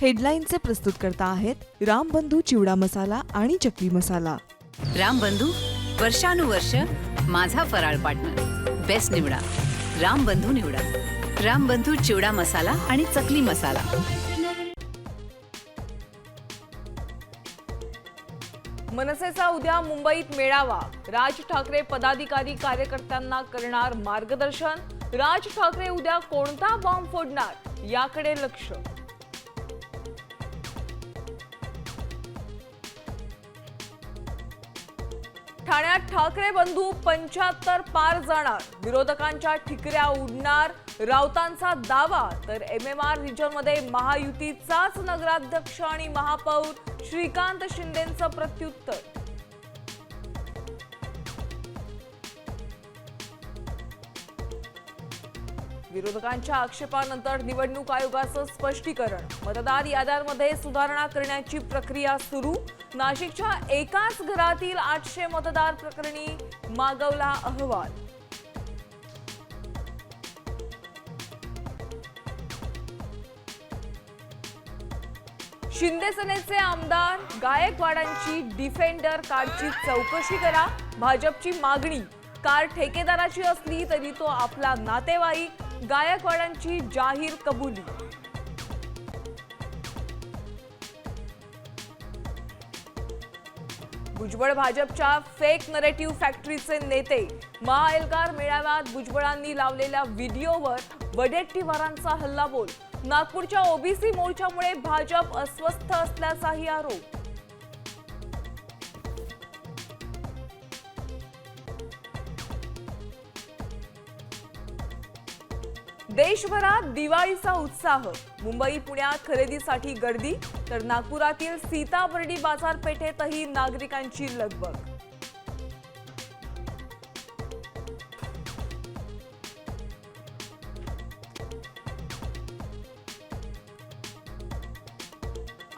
हेडलाईनचे प्रस्तुतकर्ता आहेत रामबंधू चिवडा मसाला आणि चकली मसाला। रामबंधू वर्षानुवर्ष माझा फराळ पार्टनर। बेस्ट निवडा, रामबंधू निवडा। रामबंधू चिवडा मसाला आणि चकली मसाला। मनसेचा उद्या मुंबईत मेळावा। राज ठाकरे पदाधिकारी कार्यकर्त्यांना करणार मार्गदर्शन। राज ठाकरे उद्या कोणता बॉम्ब फोडणार याकडे लक्ष। ठाण्यात ठाकरे बंधू 75 पार जाणार। विरोधकांच्या ठिकऱ्या उडणार। राऊतांचा दावा तर MMR रिजनमध्ये महायुतीचाच नगराध्यक्ष आणि महापौर। श्रीकांत शिंदेंचं प्रत्युत्तर। विरोधकांच्या आक्षेपानंतर निवडणूक आयोगाचं स्पष्टीकरण। मतदार याद्यांमध्ये सुधारणा करण्याची प्रक्रिया सुरू। नाशिकच्या एकाच घरातील 800 मतदार प्रकरणी मागवला अहवाल। शिंदे सेनेचे आमदार गायकवाडांची डिफेंडर कारची चौकशी करा। भाजपची मागणी। कार ठेकेदाराची असली तरी तो आपला नातेवाईक। गायकवाडांची जाहीर कबुली। भुजबळ भाजपच्या फेक नरेटिव्ह फॅक्टरीचे नेते। महाएल्गार मेळाव्यात भुजबळांनी लावलेल्या व्हिडिओवर वडेट्टीवारांचा हल्लाबोल। नागपूरच्या ओबीसी मोर्चामुळे भाजप अस्वस्थ असल्याचाही आरोप। देशभरात दिवाळीचा उत्साह। मुंबई पुण्यात खरेदीसाठी गर्दी तर नागपुरातील सीताबर्डी बाजारपेठेतही नागरिकांची लगबग।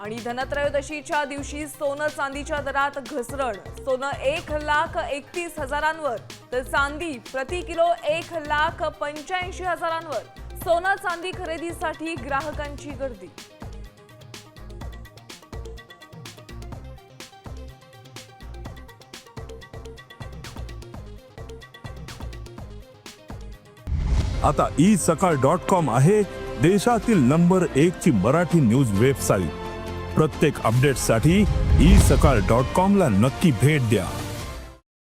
आणि धनत्रयोदशीच्या दिवशी सोनं चांदीच्या दरात घसरण। सोनं 1,31,000 तर चांदी प्रति किलो 1,85,000। सोनं चांदी खरेदीसाठी ग्राहकांची गर्दी। आता isakal.com आहे देशातील नंबर 1 ची मराठी न्यूज वेबसाईट। प्रत्येक अपडेटसाठी isakal.com ला नक्की भेट द्या।